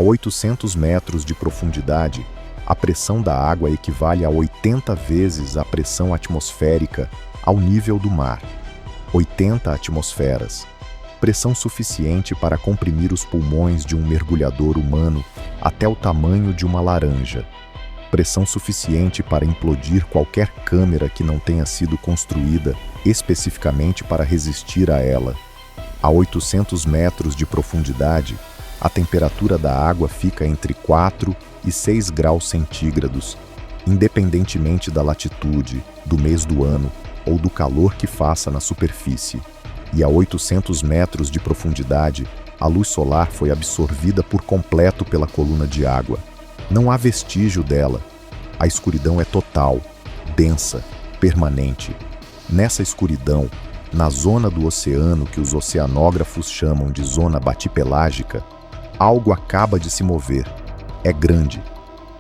800 metros de profundidade, a pressão da água equivale a 80 vezes a pressão atmosférica ao nível do mar. 80 atmosferas. Pressão suficiente para comprimir os pulmões de um mergulhador humano até o tamanho de uma laranja. Pressão suficiente para implodir qualquer câmera que não tenha sido construída especificamente para resistir a ela. A 800 metros de profundidade, a temperatura da água fica entre 4 e 6 graus centígrados, independentemente da latitude, do mês do ano ou do calor que faça na superfície. E a 800 metros de profundidade, a luz solar foi absorvida por completo pela coluna de água. Não há vestígio dela. A escuridão é total, densa, permanente. Nessa escuridão, na zona do oceano que os oceanógrafos chamam de zona batipelágica, algo acaba de se mover. É grande,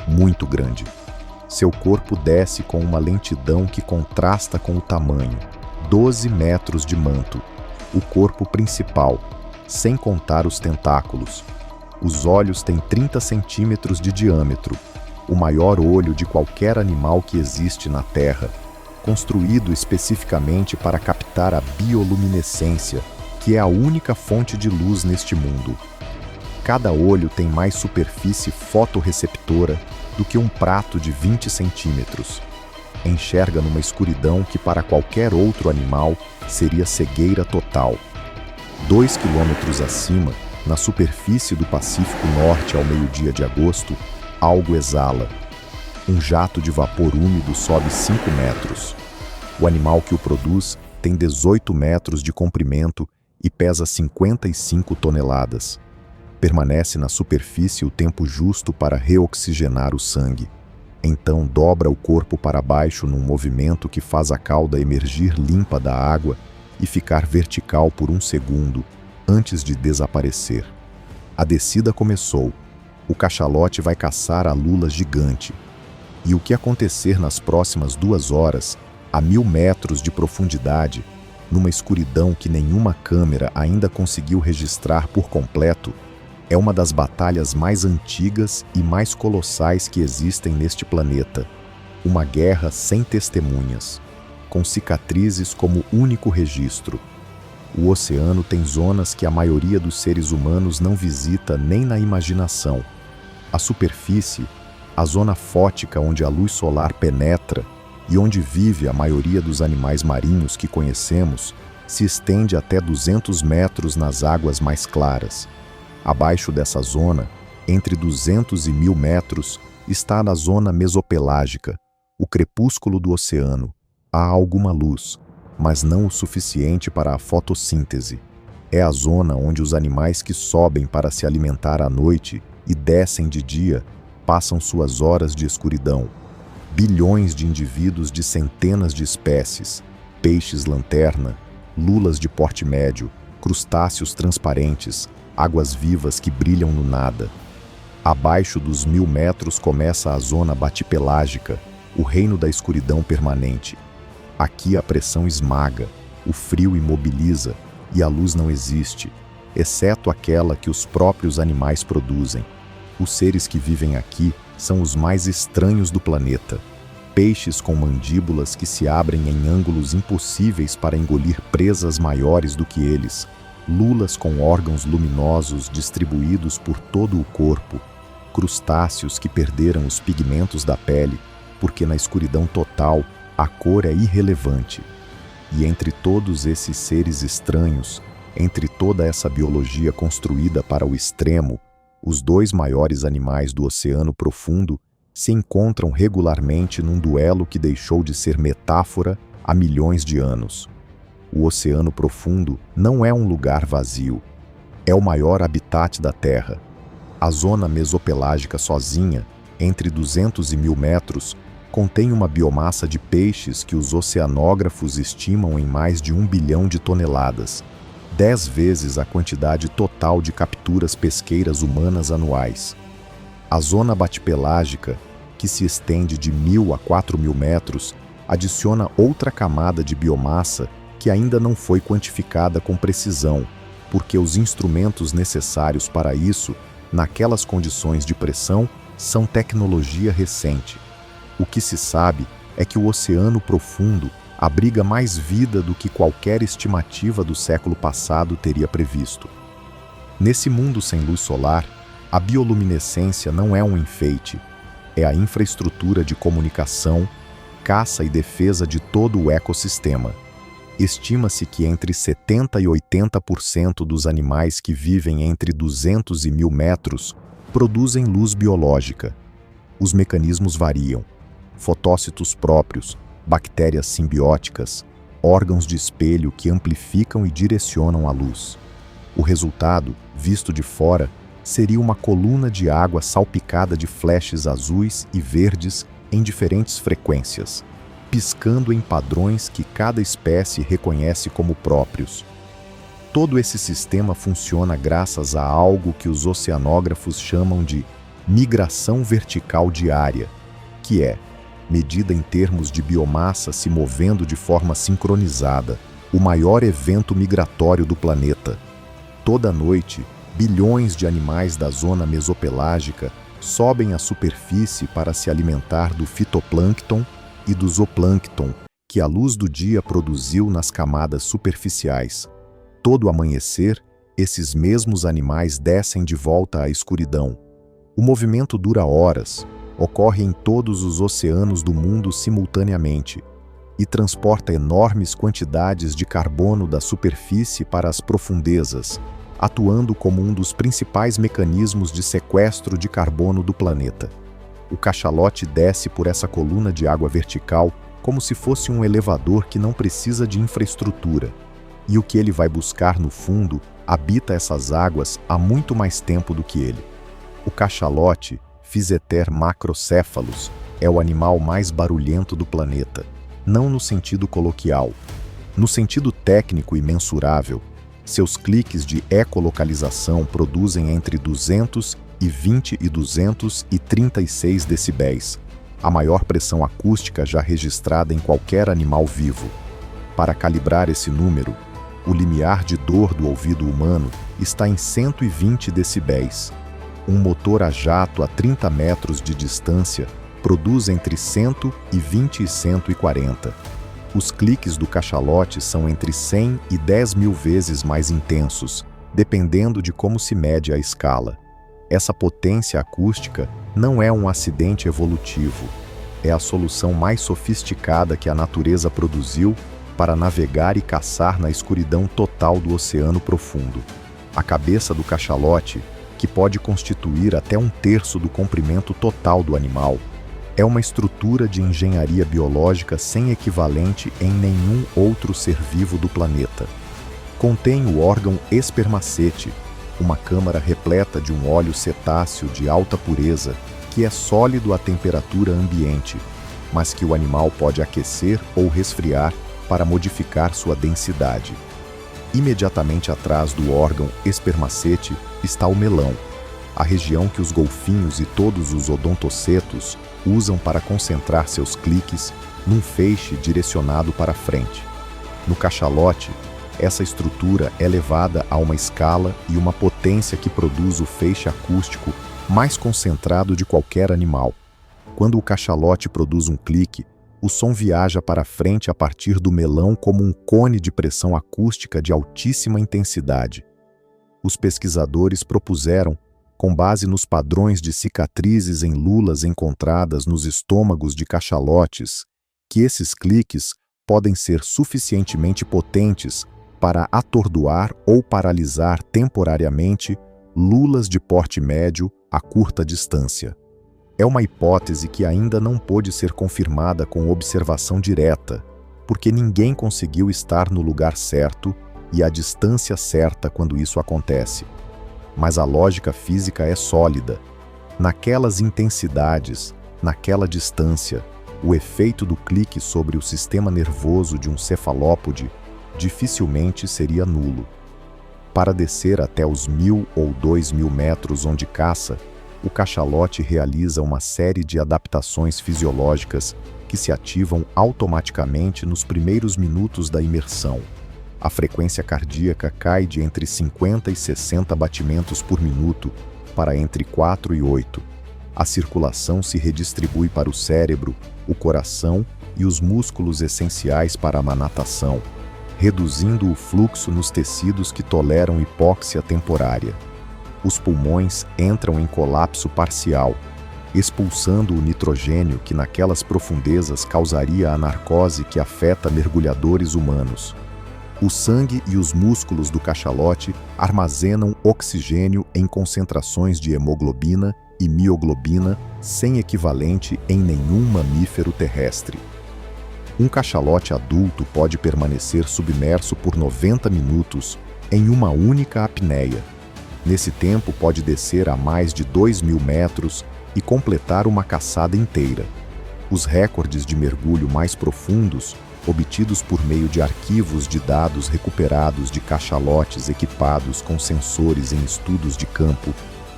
muito grande. Seu corpo desce com uma lentidão que contrasta com o tamanho. 12 metros de manto. O corpo principal, sem contar os tentáculos. Os olhos têm 30 centímetros de diâmetro, o maior olho de qualquer animal que existe na Terra, construído especificamente para captar a bioluminescência, que é a única fonte de luz neste mundo. Cada olho tem mais superfície fotorreceptora do que um prato de 20 centímetros. Enxerga numa escuridão que para qualquer outro animal seria cegueira total. 2 quilômetros acima, na superfície do Pacífico Norte ao meio-dia de agosto, algo exala. Um jato de vapor úmido sobe 5 metros. O animal que o produz tem 18 metros de comprimento e pesa 55 toneladas. Permanece na superfície o tempo justo para reoxigenar o sangue. Então dobra o corpo para baixo num movimento que faz a cauda emergir limpa da água e ficar vertical por 1 segundo, antes de desaparecer. A descida começou. O cachalote vai caçar a lula gigante. E o que acontecer nas próximas 2 horas, a 1000 metros de profundidade, numa escuridão que nenhuma câmera ainda conseguiu registrar por completo, é uma das batalhas mais antigas e mais colossais que existem neste planeta. Uma guerra sem testemunhas, com cicatrizes como único registro. O oceano tem zonas que a maioria dos seres humanos não visita nem na imaginação. A superfície, a zona fótica onde a luz solar penetra e onde vive a maioria dos animais marinhos que conhecemos, se estende até 200 metros nas águas mais claras. Abaixo dessa zona, entre 200 e 1000 metros, está a zona mesopelágica, o crepúsculo do oceano. Há alguma luz, mas não o suficiente para a fotossíntese. É a zona onde os animais que sobem para se alimentar à noite e descem de dia passam suas horas de escuridão. Bilhões de indivíduos de centenas de espécies, peixes-lanterna, lulas de porte médio, crustáceos transparentes, águas-vivas que brilham no nada. Abaixo dos 1000 metros começa a zona batipelágica, o reino da escuridão permanente. Aqui a pressão esmaga, o frio imobiliza e a luz não existe, exceto aquela que os próprios animais produzem. Os seres que vivem aqui são os mais estranhos do planeta. Peixes com mandíbulas que se abrem em ângulos impossíveis para engolir presas maiores do que eles. Lulas com órgãos luminosos distribuídos por todo o corpo, crustáceos que perderam os pigmentos da pele, porque na escuridão total a cor é irrelevante. E entre todos esses seres estranhos, entre toda essa biologia construída para o extremo, os 2 maiores animais do oceano profundo se encontram regularmente num duelo que deixou de ser metáfora há milhões de anos. O oceano profundo não é um lugar vazio. É o maior habitat da Terra. A zona mesopelágica sozinha, entre 200 e 1000 metros, contém uma biomassa de peixes que os oceanógrafos estimam em mais de 1 bilhão de toneladas, 10 vezes a quantidade total de capturas pesqueiras humanas anuais. A zona batipelágica, que se estende de 1000 a 4000 metros, adiciona outra camada de biomassa que ainda não foi quantificada com precisão, porque os instrumentos necessários para isso naquelas condições de pressão, são tecnologia recente. O que se sabe é que o oceano profundo abriga mais vida do que qualquer estimativa do século passado teria previsto. Nesse mundo sem luz solar, a bioluminescência não é um enfeite, é a infraestrutura de comunicação, caça e defesa de todo o ecossistema. Estima-se que entre 70% e 80% dos animais que vivem entre 200 e 1.000 metros produzem luz biológica. Os mecanismos variam: fotócitos próprios, bactérias simbióticas, órgãos de espelho que amplificam e direcionam a luz. O resultado, visto de fora, seria uma coluna de água salpicada de flashes azuis e verdes em diferentes frequências, piscando em padrões que cada espécie reconhece como próprios. Todo esse sistema funciona graças a algo que os oceanógrafos chamam de migração vertical diária, que é, medida em termos de biomassa se movendo de forma sincronizada, o maior evento migratório do planeta. Toda noite, bilhões de animais da zona mesopelágica sobem à superfície para se alimentar do fitoplâncton e do zooplâncton que a luz do dia produziu nas camadas superficiais. Todo amanhecer, esses mesmos animais descem de volta à escuridão. O movimento dura horas, ocorre em todos os oceanos do mundo simultaneamente e transporta enormes quantidades de carbono da superfície para as profundezas, atuando como um dos principais mecanismos de sequestro de carbono do planeta. O cachalote desce por essa coluna de água vertical como se fosse um elevador que não precisa de infraestrutura, e o que ele vai buscar no fundo habita essas águas há muito mais tempo do que ele. O cachalote, Physeter macrocephalus, é o animal mais barulhento do planeta, não no sentido coloquial. No sentido técnico e mensurável, seus cliques de ecolocalização produzem entre 220 e 236 decibéis, a maior pressão acústica já registrada em qualquer animal vivo. Para calibrar esse número, o limiar de dor do ouvido humano está em 120 decibéis. Um motor a jato a 30 metros de distância produz entre 120 e 140. Os cliques do cachalote são entre 100 e 10.000 vezes mais intensos, dependendo de como se mede a escala. Essa potência acústica não é um acidente evolutivo, é a solução mais sofisticada que a natureza produziu para navegar e caçar na escuridão total do oceano profundo. A cabeça do cachalote, que pode constituir até 1/3 do comprimento total do animal, é uma estrutura de engenharia biológica sem equivalente em nenhum outro ser vivo do planeta. Contém o órgão espermacete, uma câmara repleta de um óleo cetáceo de alta pureza que é sólido à temperatura ambiente, mas que o animal pode aquecer ou resfriar para modificar sua densidade. Imediatamente atrás do órgão espermacete está o melão, a região que os golfinhos e todos os odontocetos usam para concentrar seus cliques num feixe direcionado para frente. No cachalote, essa estrutura é levada a uma escala e uma potência que produz o feixe acústico mais concentrado de qualquer animal. Quando o cachalote produz um clique, o som viaja para frente a partir do melão como um cone de pressão acústica de altíssima intensidade. Os pesquisadores propuseram, com base nos padrões de cicatrizes em lulas encontradas nos estômagos de cachalotes, que esses cliques podem ser suficientemente potentes para atordoar ou paralisar temporariamente lulas de porte médio a curta distância. É uma hipótese que ainda não pôde ser confirmada com observação direta, porque ninguém conseguiu estar no lugar certo e à distância certa quando isso acontece. Mas a lógica física é sólida. Naquelas intensidades, naquela distância, o efeito do clique sobre o sistema nervoso de um cefalópode dificilmente seria nulo. Para descer até os 1.000 ou 2.000 metros onde caça, o cachalote realiza uma série de adaptações fisiológicas que se ativam automaticamente nos primeiros minutos da imersão. A frequência cardíaca cai de entre 50 e 60 batimentos por minuto para entre 4 e 8. A circulação se redistribui para o cérebro, o coração e os músculos essenciais para a natação, reduzindo o fluxo nos tecidos que toleram hipóxia temporária. Os pulmões entram em colapso parcial, expulsando o nitrogênio que naquelas profundezas causaria a narcose que afeta mergulhadores humanos. O sangue e os músculos do cachalote armazenam oxigênio em concentrações de hemoglobina e mioglobina sem equivalente em nenhum mamífero terrestre. Um cachalote adulto pode permanecer submerso por 90 minutos em uma única apneia. Nesse tempo pode descer a mais de 2.000 metros e completar uma caçada inteira. Os recordes de mergulho mais profundos, obtidos por meio de arquivos de dados recuperados de cachalotes equipados com sensores em estudos de campo,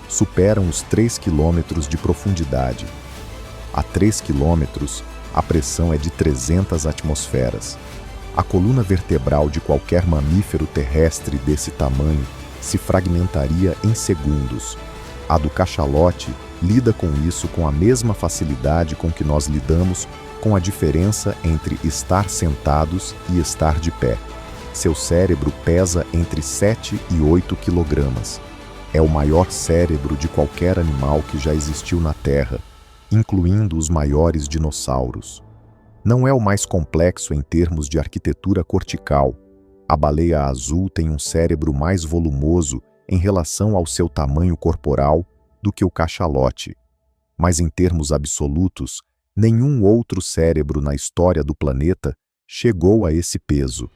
superam os 3 quilômetros de profundidade. A 3 quilômetros, a pressão é de 300 atmosferas. A coluna vertebral de qualquer mamífero terrestre desse tamanho se fragmentaria em segundos. A do cachalote lida com isso com a mesma facilidade com que nós lidamos com a diferença entre estar sentados e estar de pé. Seu cérebro pesa entre 7 e 8 quilogramas. É o maior cérebro de qualquer animal que já existiu na Terra, incluindo os maiores dinossauros. Não é o mais complexo em termos de arquitetura cortical. A baleia azul tem um cérebro mais volumoso em relação ao seu tamanho corporal do que o cachalote. Mas em termos absolutos, nenhum outro cérebro na história do planeta chegou a esse peso.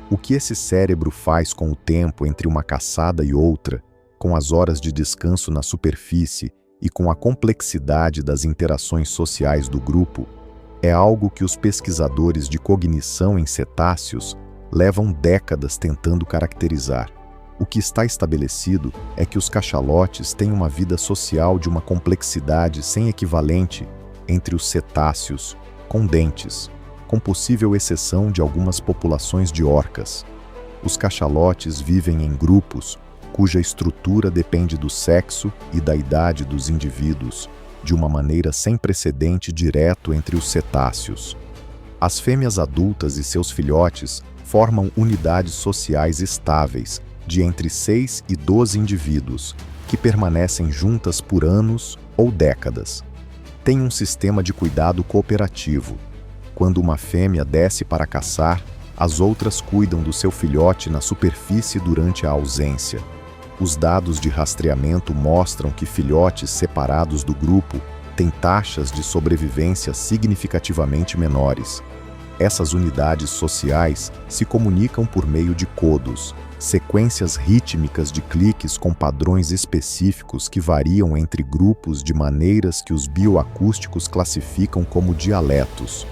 O que esse cérebro faz com o tempo entre uma caçada e outra, com as horas de descanso na superfície e com a complexidade das interações sociais do grupo, é algo que os pesquisadores de cognição em cetáceos levam décadas tentando caracterizar. O que está estabelecido é que os cachalotes têm uma vida social de uma complexidade sem equivalente entre os cetáceos, com dentes, com possível exceção de algumas populações de orcas. Os cachalotes vivem em grupos, cuja estrutura depende do sexo e da idade dos indivíduos, de uma maneira sem precedente direto entre os cetáceos. As fêmeas adultas e seus filhotes formam unidades sociais estáveis, de entre 6 e 12 indivíduos, que permanecem juntas por anos ou décadas. Tem um sistema de cuidado cooperativo. Quando uma fêmea desce para caçar, as outras cuidam do seu filhote na superfície durante a ausência. Os dados de rastreamento mostram que filhotes separados do grupo têm taxas de sobrevivência significativamente menores. Essas unidades sociais se comunicam por meio de codos, sequências rítmicas de cliques com padrões específicos que variam entre grupos de maneiras que os bioacústicos classificam como dialetos.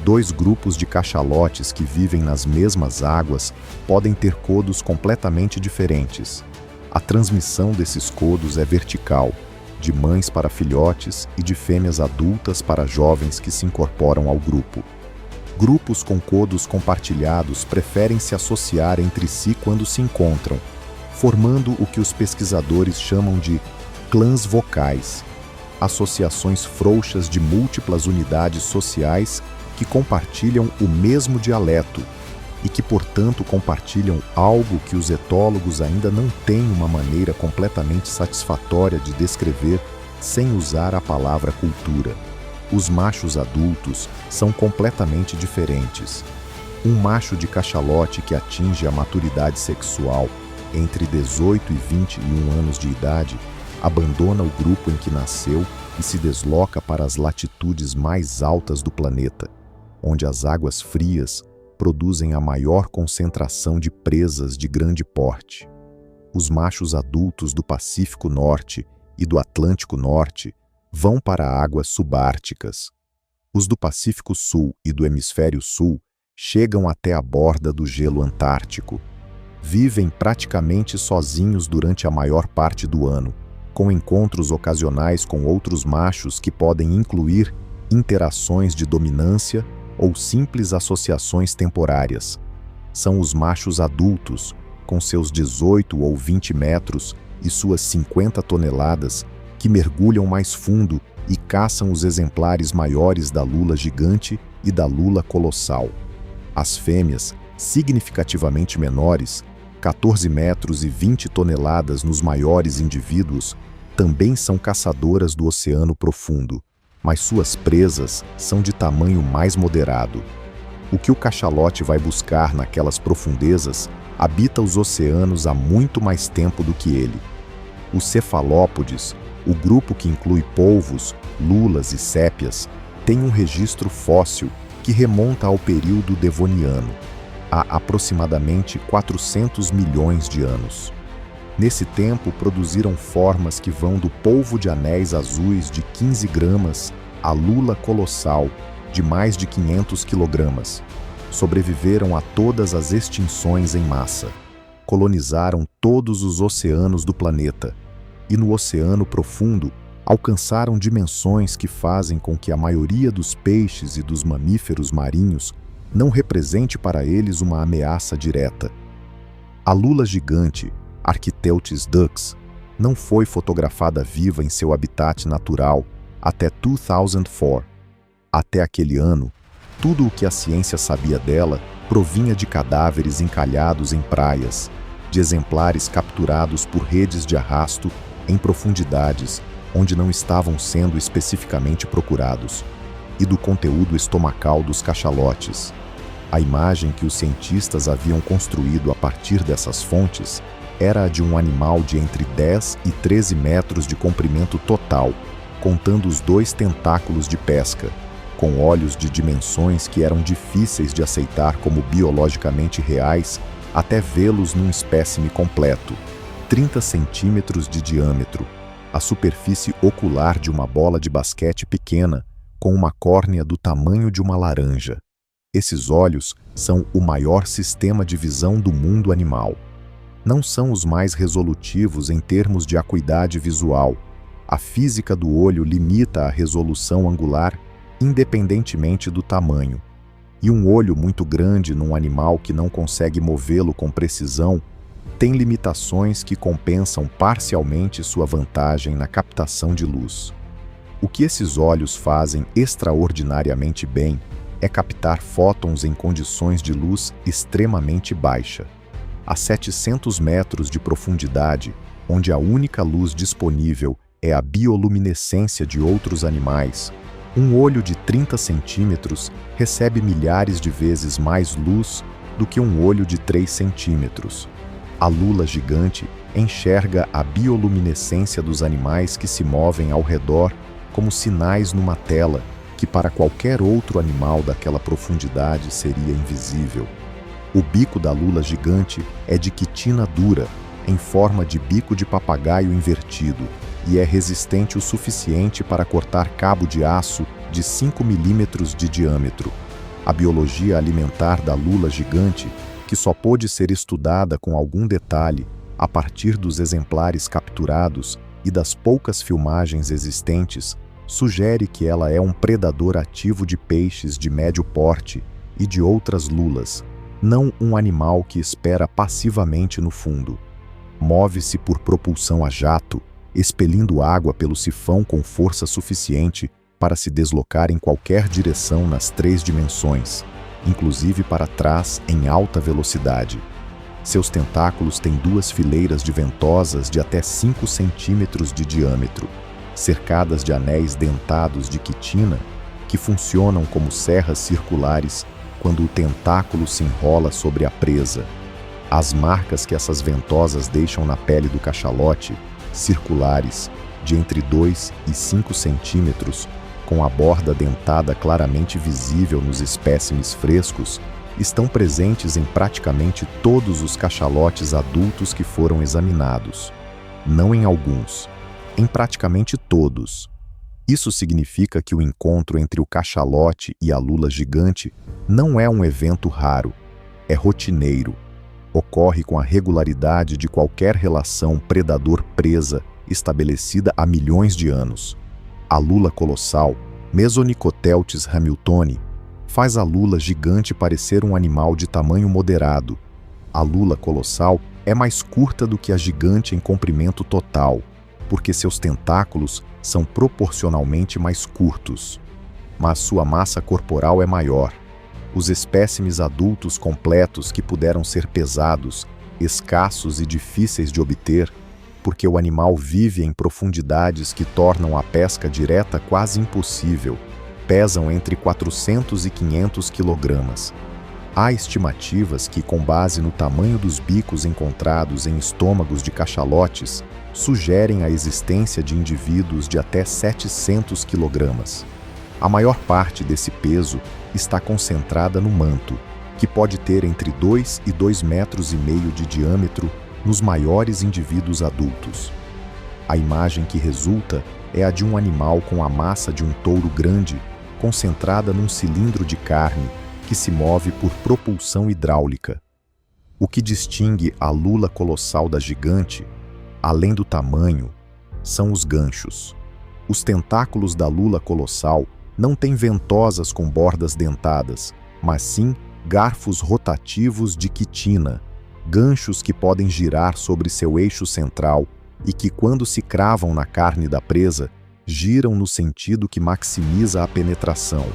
2 grupos de cachalotes que vivem nas mesmas águas podem ter codos completamente diferentes. A transmissão desses codos é vertical, de mães para filhotes e de fêmeas adultas para jovens que se incorporam ao grupo. Grupos com codos compartilhados preferem se associar entre si quando se encontram, formando o que os pesquisadores chamam de clãs vocais, associações frouxas de múltiplas unidades sociais que compartilham o mesmo dialeto e que, portanto, compartilham algo que os etólogos ainda não têm uma maneira completamente satisfatória de descrever sem usar a palavra cultura. Os machos adultos são completamente diferentes. Um macho de cachalote que atinge a maturidade sexual entre 18 e 21 anos de idade abandona o grupo em que nasceu e se desloca para as latitudes mais altas do planeta, onde as águas frias produzem a maior concentração de presas de grande porte. Os machos adultos do Pacífico Norte e do Atlântico Norte vão para águas subárticas. Os do Pacífico Sul e do Hemisfério Sul chegam até a borda do gelo antártico. Vivem praticamente sozinhos durante a maior parte do ano, com encontros ocasionais com outros machos que podem incluir interações de dominância ou simples associações temporárias. São os machos adultos, com seus 18 ou 20 metros, e suas 50 toneladas, que mergulham mais fundo e caçam os exemplares maiores da lula gigante e da lula colossal. As fêmeas, significativamente menores, 14 metros e 20 toneladas nos maiores indivíduos, também são caçadoras do oceano profundo, mas suas presas são de tamanho mais moderado. O que o cachalote vai buscar naquelas profundezas habita os oceanos há muito mais tempo do que ele. Os cefalópodes, o grupo que inclui polvos, lulas e sépias, tem um registro fóssil que remonta ao período devoniano, há aproximadamente 400 milhões de anos. Nesse tempo, produziram formas que vão do polvo de anéis azuis de 15 gramas à lula colossal de mais de 500 quilogramas. Sobreviveram a todas as extinções em massa. Colonizaram todos os oceanos do planeta. E no oceano profundo, alcançaram dimensões que fazem com que a maioria dos peixes e dos mamíferos marinhos não represente para eles uma ameaça direta. A lula gigante, Architeuthis dux, não foi fotografada viva em seu habitat natural até 2004. Até aquele ano, tudo o que a ciência sabia dela provinha de cadáveres encalhados em praias, de exemplares capturados por redes de arrasto em profundidades onde não estavam sendo especificamente procurados, e do conteúdo estomacal dos cachalotes. A imagem que os cientistas haviam construído a partir dessas fontes era a de um animal de entre 10 e 13 metros de comprimento total, contando os 2 tentáculos de pesca, com olhos de dimensões que eram difíceis de aceitar como biologicamente reais até vê-los num espécime completo, 30 centímetros de diâmetro, a superfície ocular de uma bola de basquete pequena, com uma córnea do tamanho de uma laranja. Esses olhos são o maior sistema de visão do mundo animal. Não são os mais resolutivos em termos de acuidade visual. A física do olho limita a resolução angular independentemente do tamanho. E um olho muito grande num animal que não consegue movê-lo com precisão tem limitações que compensam parcialmente sua vantagem na captação de luz. O que esses olhos fazem extraordinariamente bem é captar fótons em condições de luz extremamente baixa. A 700 metros de profundidade, onde a única luz disponível é a bioluminescência de outros animais, um olho de 30 centímetros recebe milhares de vezes mais luz do que um olho de 3 centímetros. A lula gigante enxerga a bioluminescência dos animais que se movem ao redor como sinais numa tela que para qualquer outro animal daquela profundidade seria invisível. O bico da lula gigante é de quitina dura, em forma de bico de papagaio invertido, e é resistente o suficiente para cortar cabo de aço de 5 milímetros de diâmetro. A biologia alimentar da lula gigante, que só pôde ser estudada com algum detalhe a partir dos exemplares capturados e das poucas filmagens existentes, sugere que ela é um predador ativo de peixes de médio porte e de outras lulas, não um animal que espera passivamente no fundo. Move-se por propulsão a jato, expelindo água pelo sifão com força suficiente para se deslocar em qualquer direção nas 3 dimensões, inclusive para trás em alta velocidade. Seus tentáculos têm 2 fileiras de ventosas de até 5 centímetros de diâmetro, cercadas de anéis dentados de quitina, que funcionam como serras circulares quando o tentáculo se enrola sobre a presa. As marcas que essas ventosas deixam na pele do cachalote, circulares, de entre 2 e 5 centímetros, com a borda dentada claramente visível nos espécimes frescos, estão presentes em praticamente todos os cachalotes adultos que foram examinados. Não em alguns, em praticamente todos. Isso significa que o encontro entre o cachalote e a lula gigante não é um evento raro, é rotineiro. Ocorre com a regularidade de qualquer relação predador-presa estabelecida há milhões de anos. A lula colossal, Mesonychoteuthis hamiltoni, faz a lula gigante parecer um animal de tamanho moderado. A lula colossal é mais curta do que a gigante em comprimento total, porque seus tentáculos são proporcionalmente mais curtos. Mas sua massa corporal é maior. Os espécimes adultos completos que puderam ser pesados, escassos e difíceis de obter, porque o animal vive em profundidades que tornam a pesca direta quase impossível, pesam entre 400 e 500 quilogramas. Há estimativas que, com base no tamanho dos bicos encontrados em estômagos de cachalotes, sugerem a existência de indivíduos de até 700 quilogramas. A maior parte desse peso está concentrada no manto, que pode ter entre 2 e 2,5 metros de diâmetro nos maiores indivíduos adultos. A imagem que resulta é a de um animal com a massa de um touro grande, concentrada num cilindro de carne que se move por propulsão hidráulica. O que distingue a lula colossal da gigante, além do tamanho, são os ganchos. Os tentáculos da lula colossal não têm ventosas com bordas dentadas, mas sim garfos rotativos de quitina, ganchos que podem girar sobre seu eixo central e que, quando se cravam na carne da presa, giram no sentido que maximiza a penetração.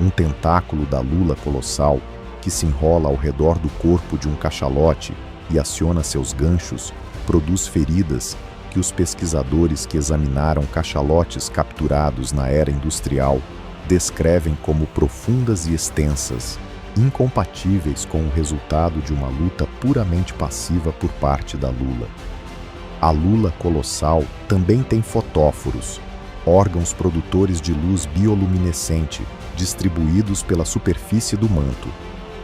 Um tentáculo da lula colossal, que se enrola ao redor do corpo de um cachalote e aciona seus ganchos, produz feridas que os pesquisadores que examinaram cachalotes capturados na era industrial descrevem como profundas e extensas, incompatíveis com o resultado de uma luta puramente passiva por parte da lula. A lula colossal também tem fotóforos, órgãos produtores de luz bioluminescente, distribuídos pela superfície do manto.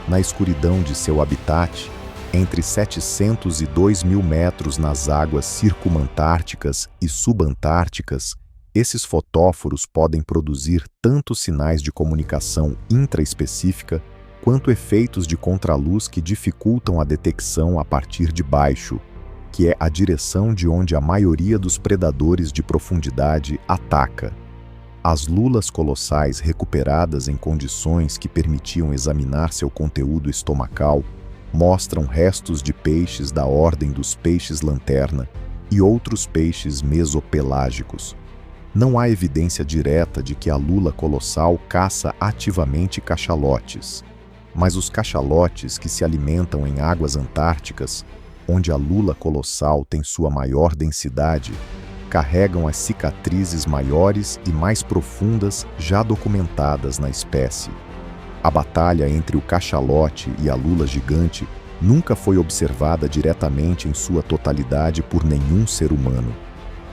Na escuridão de seu habitat, entre 700 e 2.000 metros nas águas circumantárticas e subantárticas, esses fotóforos podem produzir tanto sinais de comunicação intraespecífica quanto efeitos de contraluz que dificultam a detecção a partir de baixo, que é a direção de onde a maioria dos predadores de profundidade ataca. As lulas colossais recuperadas em condições que permitiam examinar seu conteúdo estomacal mostram restos de peixes da ordem dos peixes-lanterna e outros peixes mesopelágicos. Não há evidência direta de que a lula colossal caça ativamente cachalotes, mas os cachalotes que se alimentam em águas antárticas, onde a lula colossal tem sua maior densidade, carregam as cicatrizes maiores e mais profundas já documentadas na espécie. A batalha entre o cachalote e a lula gigante nunca foi observada diretamente em sua totalidade por nenhum ser humano.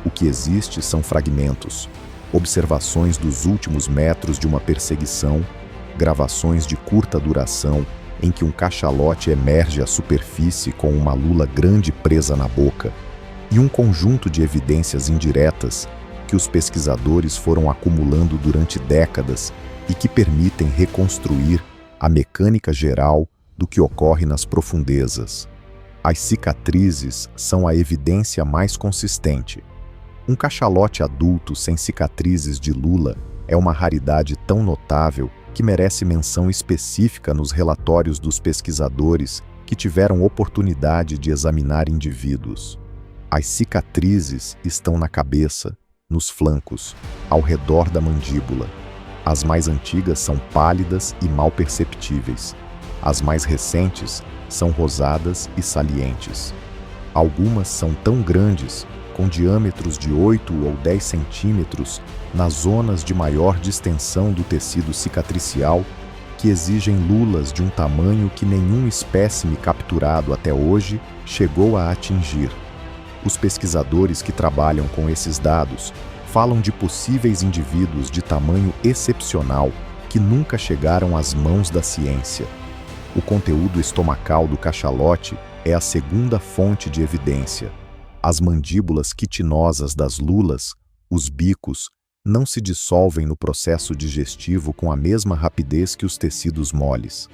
O que existe são fragmentos, observações dos últimos metros de uma perseguição, gravações de curta duração em que um cachalote emerge à superfície com uma lula grande presa na boca, e um conjunto de evidências indiretas que os pesquisadores foram acumulando durante décadas e que permitem reconstruir a mecânica geral do que ocorre nas profundezas. As cicatrizes são a evidência mais consistente. Um cachalote adulto sem cicatrizes de lula é uma raridade tão notável que merece menção específica nos relatórios dos pesquisadores que tiveram oportunidade de examinar indivíduos. As cicatrizes estão na cabeça, nos flancos, ao redor da mandíbula. As mais antigas são pálidas e mal perceptíveis. As mais recentes são rosadas e salientes. Algumas são tão grandes, com diâmetros de 8 ou 10 centímetros nas zonas de maior distensão do tecido cicatricial, que exigem lulas de um tamanho que nenhum espécime capturado até hoje chegou a atingir. Os pesquisadores que trabalham com esses dados falam de possíveis indivíduos de tamanho excepcional que nunca chegaram às mãos da ciência. O conteúdo estomacal do cachalote é a segunda fonte de evidência. As mandíbulas quitinosas das lulas, os bicos, não se dissolvem no processo digestivo com a mesma rapidez que os tecidos moles.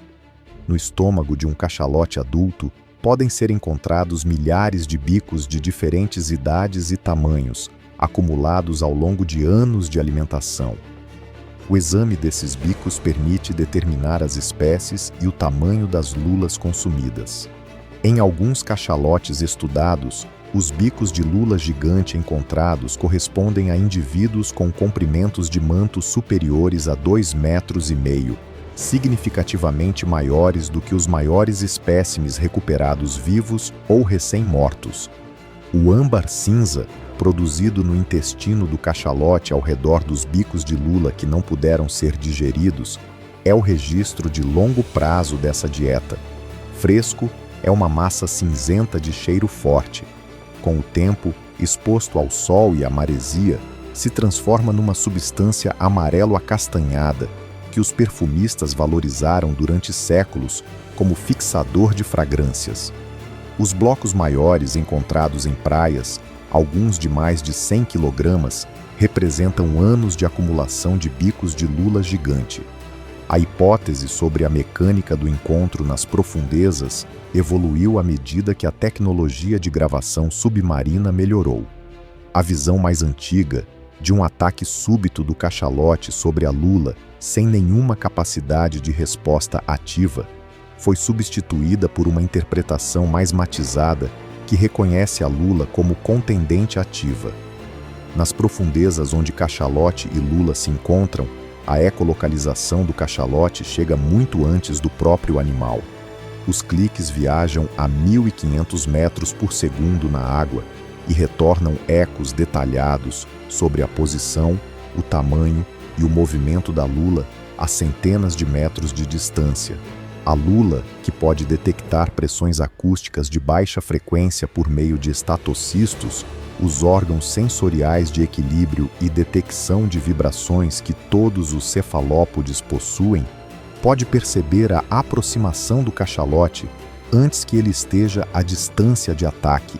No estômago de um cachalote adulto, podem ser encontrados milhares de bicos de diferentes idades e tamanhos, acumulados ao longo de anos de alimentação. O exame desses bicos permite determinar as espécies e o tamanho das lulas consumidas. Em alguns cachalotes estudados, os bicos de lula gigante encontrados correspondem a indivíduos com comprimentos de manto superiores a 2,5 metros, significativamente maiores do que os maiores espécimes recuperados vivos ou recém-mortos. O âmbar cinza, produzido no intestino do cachalote ao redor dos bicos de lula que não puderam ser digeridos, é o registro de longo prazo dessa dieta. Fresco é uma massa cinzenta de cheiro forte. Com o tempo, exposto ao sol e à maresia, se transforma numa substância amarelo-acastanhada que os perfumistas valorizaram durante séculos como fixador de fragrâncias. Os blocos maiores encontrados em praias, alguns de mais de 100 kg, representam anos de acumulação de bicos de lula gigante. A hipótese sobre a mecânica do encontro nas profundezas evoluiu à medida que a tecnologia de gravação submarina melhorou. A visão mais antiga, de um ataque súbito do cachalote sobre a lula sem nenhuma capacidade de resposta ativa, foi substituída por uma interpretação mais matizada que reconhece a lula como contendente ativa. Nas profundezas onde cachalote e lula se encontram, a ecolocalização do cachalote chega muito antes do próprio animal. Os cliques viajam a 1.500 metros por segundo na água e retornam ecos detalhados sobre a posição, o tamanho e o movimento da lula a centenas de metros de distância. A lula, que pode detectar pressões acústicas de baixa frequência por meio de estatocistos, os órgãos sensoriais de equilíbrio e detecção de vibrações que todos os cefalópodes possuem, pode perceber a aproximação do cachalote antes que ele esteja à distância de ataque.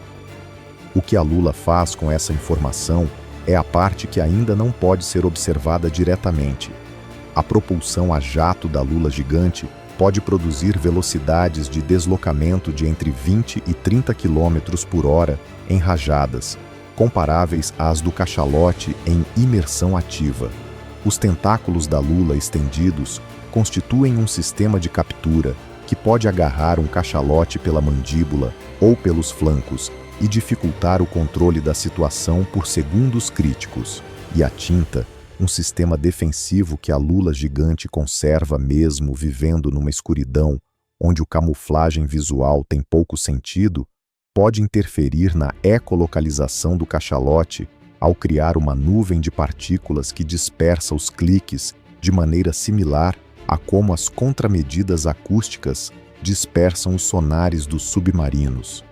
O que a lula faz com essa informação é a parte que ainda não pode ser observada diretamente. A propulsão a jato da lula gigante pode produzir velocidades de deslocamento de entre 20 e 30 km por hora em rajadas, comparáveis às do cachalote em imersão ativa. Os tentáculos da lula estendidos constituem um sistema de captura que pode agarrar um cachalote pela mandíbula ou pelos flancos e dificultar o controle da situação por segundos críticos. E a tinta, um sistema defensivo que a lula gigante conserva mesmo vivendo numa escuridão onde o camuflagem visual tem pouco sentido, pode interferir na ecolocalização do cachalote ao criar uma nuvem de partículas que dispersa os cliques de maneira similar a como as contramedidas acústicas dispersam os sonares dos submarinos.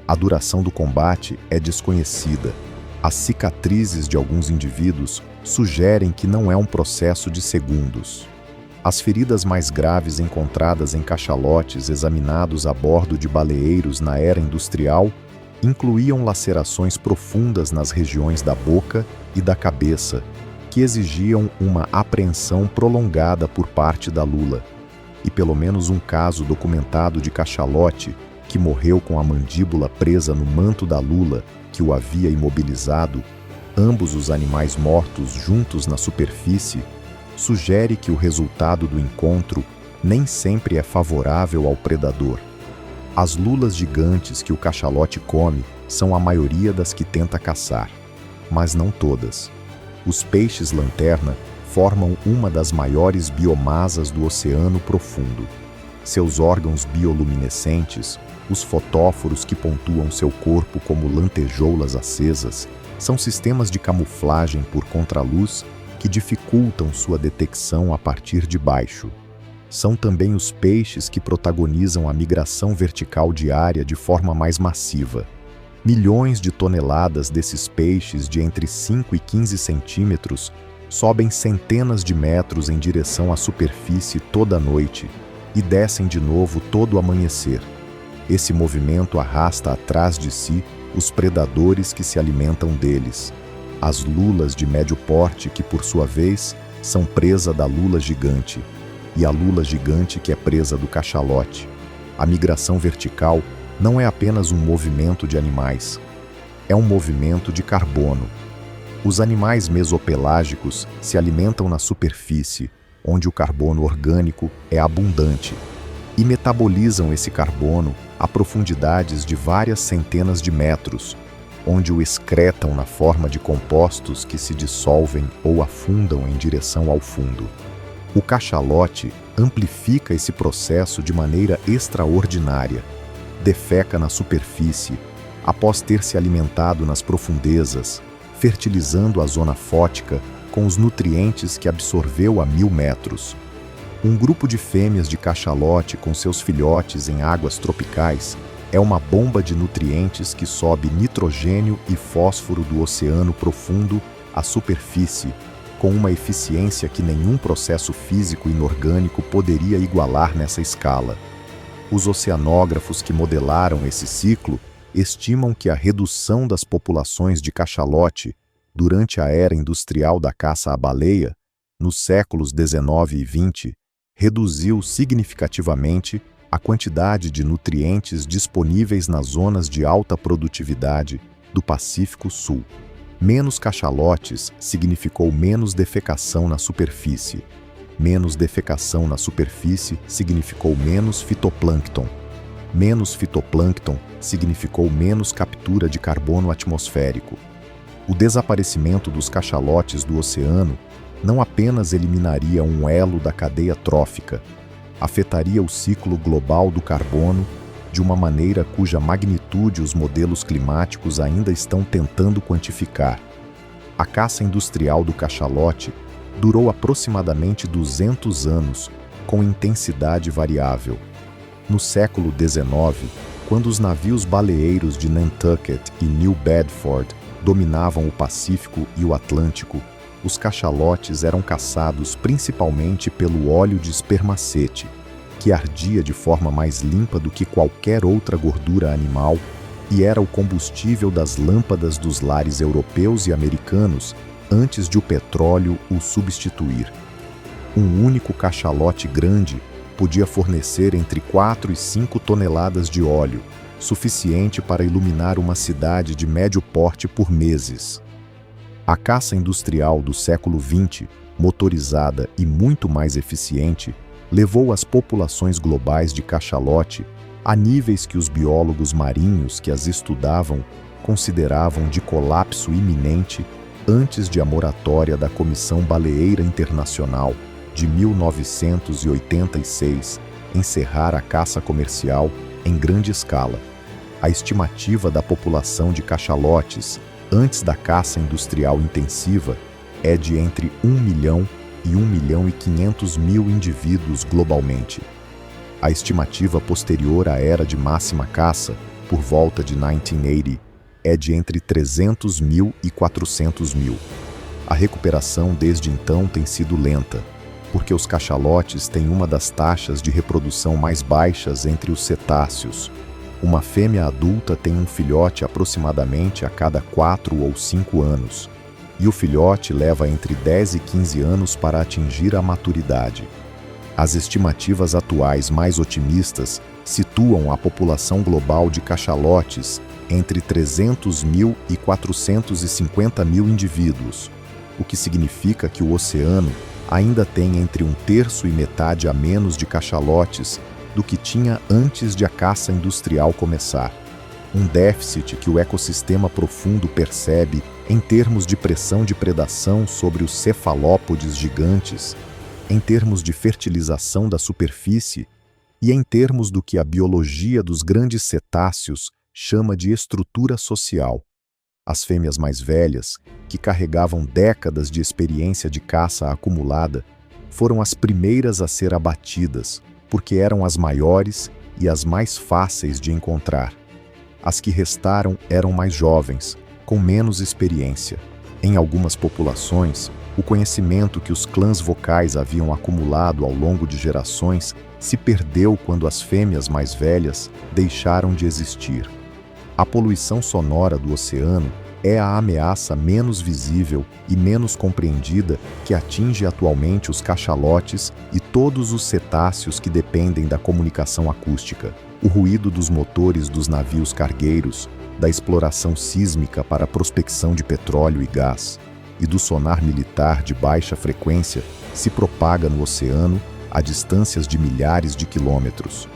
A duração do combate é desconhecida. As cicatrizes de alguns indivíduos sugerem que não é um processo de segundos. As feridas mais graves encontradas em cachalotes examinados a bordo de baleeiros na era industrial incluíam lacerações profundas nas regiões da boca e da cabeça, que exigiam uma apreensão prolongada por parte da lula. E pelo menos um caso documentado de cachalote que morreu com a mandíbula presa no manto da lula que o havia imobilizado, ambos os animais mortos juntos na superfície, sugere que o resultado do encontro nem sempre é favorável ao predador. As lulas gigantes que o cachalote come são a maioria das que tenta caçar, mas não todas. Os peixes-lanterna formam uma das maiores biomasas do oceano profundo. Seus órgãos bioluminescentes, os fotóforos que pontuam seu corpo como lantejoulas acesas, são sistemas de camuflagem por contraluz que dificultam sua detecção a partir de baixo. São também os peixes que protagonizam a migração vertical diária de forma mais massiva. Milhões de toneladas desses peixes de entre 5 e 15 centímetros sobem centenas de metros em direção à superfície toda noite e descem de novo todo o amanhecer. Esse movimento arrasta atrás de si os predadores que se alimentam deles. As lulas de médio porte que, por sua vez, são presa da lula gigante, e a lula gigante que é presa do cachalote. A migração vertical não é apenas um movimento de animais, é um movimento de carbono. Os animais mesopelágicos se alimentam na superfície, onde o carbono orgânico é abundante. e metabolizam esse carbono a profundidades de várias centenas de metros, onde o excretam na forma de compostos que se dissolvem ou afundam em direção ao fundo. O cachalote amplifica esse processo de maneira extraordinária. Defeca na superfície, após ter se alimentado nas profundezas, fertilizando a zona fótica com os nutrientes que absorveu a 1000 metros. Um grupo de fêmeas de cachalote com seus filhotes em águas tropicais é uma bomba de nutrientes que sobe nitrogênio e fósforo do oceano profundo à superfície, com uma eficiência que nenhum processo físico inorgânico poderia igualar nessa escala. Os oceanógrafos que modelaram esse ciclo estimam que a redução das populações de cachalote durante a era industrial da caça à baleia, nos séculos 19 e 20, reduziu significativamente a quantidade de nutrientes disponíveis nas zonas de alta produtividade do Pacífico Sul. Menos cachalotes significou menos defecação na superfície. Menos defecação na superfície significou menos fitoplâncton. Menos fitoplâncton significou menos captura de carbono atmosférico. O desaparecimento dos cachalotes do oceano não apenas eliminaria um elo da cadeia trófica, afetaria o ciclo global do carbono de uma maneira cuja magnitude os modelos climáticos ainda estão tentando quantificar. A caça industrial do cachalote durou aproximadamente 200 anos, com intensidade variável. No século XIX, quando os navios baleeiros de Nantucket e New Bedford dominavam o Pacífico e o Atlântico, os cachalotes eram caçados principalmente pelo óleo de espermacete, que ardia de forma mais limpa do que qualquer outra gordura animal e era o combustível das lâmpadas dos lares europeus e americanos antes de o petróleo o substituir. Um único cachalote grande podia fornecer entre 4 e 5 toneladas de óleo, suficiente para iluminar uma cidade de médio porte por meses. A caça industrial do século XX, motorizada e muito mais eficiente, levou as populações globais de cachalote a níveis que os biólogos marinhos que as estudavam consideravam de colapso iminente antes de a moratória da Comissão Baleeira Internacional de 1986 encerrar a caça comercial em grande escala. A estimativa da população de cachalotes antes da caça industrial intensiva é de entre 1 milhão e 1.500.000 indivíduos globalmente. A estimativa posterior à era de máxima caça, por volta de 1980, é de entre 300.000 e 400.000. A recuperação desde então tem sido lenta, porque os cachalotes têm uma das taxas de reprodução mais baixas entre os cetáceos. Uma fêmea adulta tem um filhote aproximadamente a cada 4 ou 5 anos, e o filhote leva entre 10 e 15 anos para atingir a maturidade. As estimativas atuais mais otimistas situam a população global de cachalotes entre 300.000 e 450.000 indivíduos, o que significa que o oceano ainda tem entre 1/3 e metade a menos de cachalotes do que tinha antes de a caça industrial começar. Um déficit que o ecossistema profundo percebe em termos de pressão de predação sobre os cefalópodes gigantes, em termos de fertilização da superfície e em termos do que a biologia dos grandes cetáceos chama de estrutura social. As fêmeas mais velhas, que carregavam décadas de experiência de caça acumulada, foram as primeiras a ser abatidas, porque eram as maiores e as mais fáceis de encontrar. As que restaram eram mais jovens, com menos experiência. Em algumas populações, o conhecimento que os clãs vocais haviam acumulado ao longo de gerações se perdeu quando as fêmeas mais velhas deixaram de existir. A poluição sonora do oceano é a ameaça menos visível e menos compreendida que atinge atualmente os cachalotes e todos os cetáceos que dependem da comunicação acústica. O ruído dos motores dos navios cargueiros, da exploração sísmica para a prospecção de petróleo e gás, e do sonar militar de baixa frequência se propaga no oceano a distâncias de milhares de quilômetros.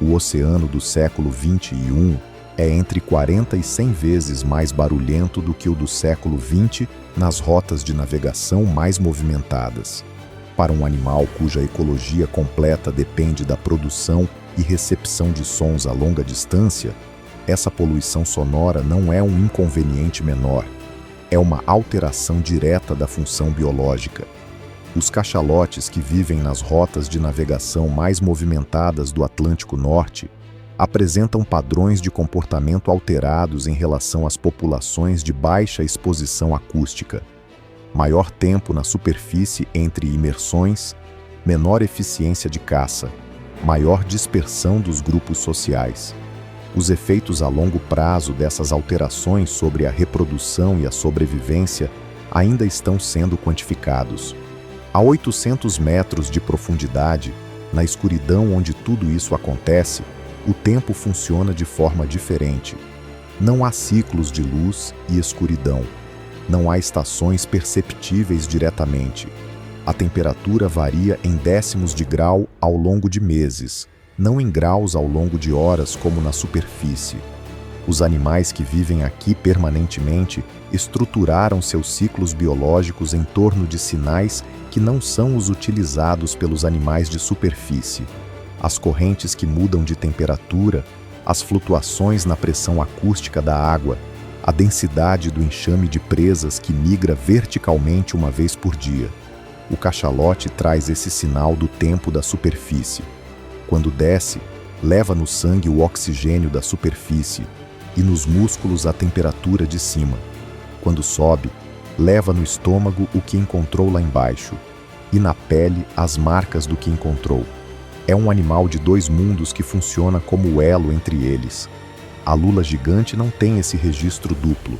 O oceano do século XXI é entre 40 e 100 vezes mais barulhento do que o do século XX nas rotas de navegação mais movimentadas. Para um animal cuja ecologia completa depende da produção e recepção de sons a longa distância, essa poluição sonora não é um inconveniente menor, é uma alteração direta da função biológica. Os cachalotes que vivem nas rotas de navegação mais movimentadas do Atlântico Norte apresentam padrões de comportamento alterados em relação às populações de baixa exposição acústica. Maior tempo na superfície entre imersões, menor eficiência de caça, maior dispersão dos grupos sociais. Os efeitos a longo prazo dessas alterações sobre a reprodução e a sobrevivência ainda estão sendo quantificados. A 800 metros de profundidade, na escuridão onde tudo isso acontece, o tempo funciona de forma diferente. Não há ciclos de luz e escuridão. Não há estações perceptíveis diretamente. A temperatura varia em décimos de grau ao longo de meses, não em graus ao longo de horas como na superfície. Os animais que vivem aqui permanentemente estruturaram seus ciclos biológicos em torno de sinais que não são os utilizados pelos animais de superfície. As correntes que mudam de temperatura, as flutuações na pressão acústica da água, a densidade do enxame de presas que migra verticalmente uma vez por dia. O cachalote traz esse sinal do tempo da superfície. Quando desce, leva no sangue o oxigênio da superfície e nos músculos a temperatura de cima. Quando sobe, leva no estômago o que encontrou lá embaixo e na pele as marcas do que encontrou. É um animal de dois mundos que funciona como o elo entre eles. A lula gigante não tem esse registro duplo.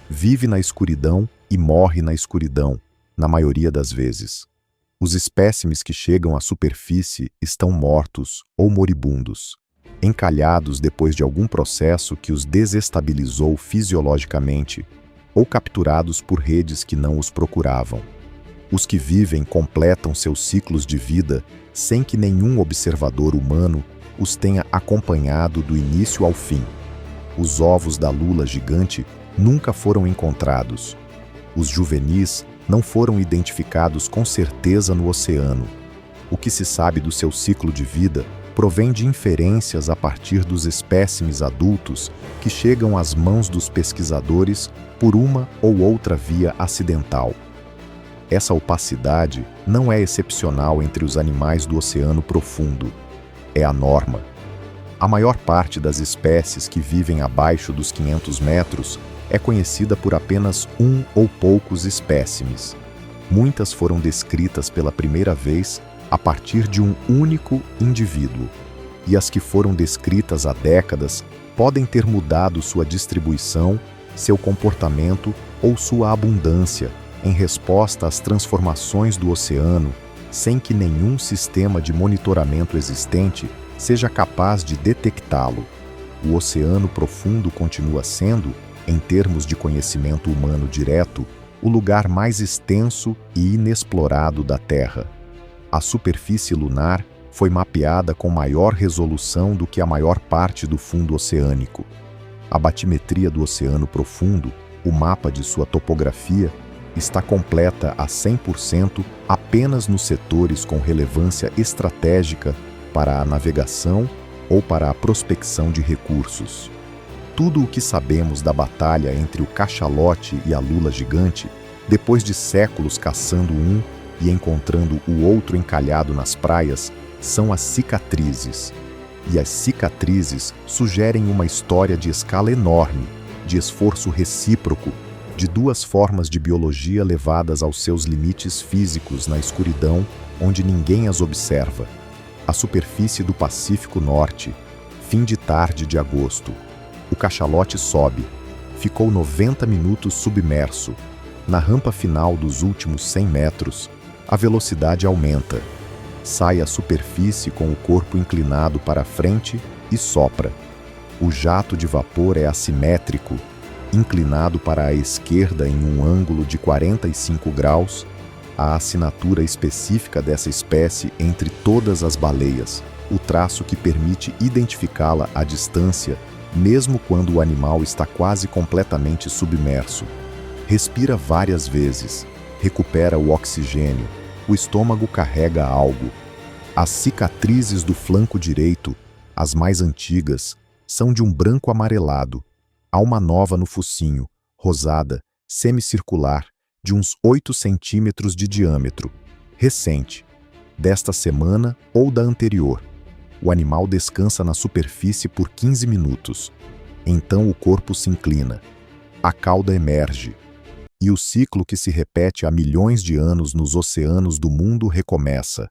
Vive na escuridão e morre na escuridão, na maioria das vezes. Os espécimes que chegam à superfície estão mortos ou moribundos, encalhados depois de algum processo que os desestabilizou fisiologicamente, ou capturados por redes que não os procuravam. Os que vivem completam seus ciclos de vida sem que nenhum observador humano os tenha acompanhado do início ao fim. Os ovos da lula gigante nunca foram encontrados. Os juvenis não foram identificados com certeza no oceano. O que se sabe do seu ciclo de vida provém de inferências a partir dos espécimes adultos que chegam às mãos dos pesquisadores por uma ou outra via acidental. Essa opacidade não é excepcional entre os animais do oceano profundo. É a norma. A maior parte das espécies que vivem abaixo dos 500 metros é conhecida por apenas um ou poucos espécimes. Muitas foram descritas pela primeira vez a partir de um único indivíduo, e as que foram descritas há décadas podem ter mudado sua distribuição, seu comportamento ou sua abundância em resposta às transformações do oceano, sem que nenhum sistema de monitoramento existente seja capaz de detectá-lo. O oceano profundo continua sendo, em termos de conhecimento humano direto, o lugar mais extenso e inexplorado da Terra. A superfície lunar foi mapeada com maior resolução do que a maior parte do fundo oceânico. A batimetria do oceano profundo, o mapa de sua topografia, está completa a 100% apenas nos setores com relevância estratégica para a navegação ou para a prospecção de recursos. Tudo o que sabemos da batalha entre o cachalote e a lula gigante, depois de séculos caçando um e encontrando o outro encalhado nas praias, são as cicatrizes. E as cicatrizes sugerem uma história de escala enorme, de esforço recíproco, de duas formas de biologia levadas aos seus limites físicos na escuridão, onde ninguém as observa. A superfície do Pacífico Norte, fim de tarde de agosto. O cachalote sobe. Ficou 90 minutos submerso. Na rampa final dos últimos 100 metros, a velocidade aumenta. Sai à superfície com o corpo inclinado para a frente e sopra. O jato de vapor é assimétrico, inclinado para a esquerda em um ângulo de 45 graus, a assinatura específica dessa espécie entre todas as baleias, o traço que permite identificá-la à distância, mesmo quando o animal está quase completamente submerso. Respira várias vezes, recupera o oxigênio, o estômago carrega algo. As cicatrizes do flanco direito, as mais antigas, são de um branco amarelado. Há uma nova no focinho, rosada, semicircular, de uns 8 centímetros de diâmetro, recente, desta semana ou da anterior. O animal descansa na superfície por 15 minutos. Então o corpo se inclina. A cauda emerge. E o ciclo que se repete há milhões de anos nos oceanos do mundo recomeça.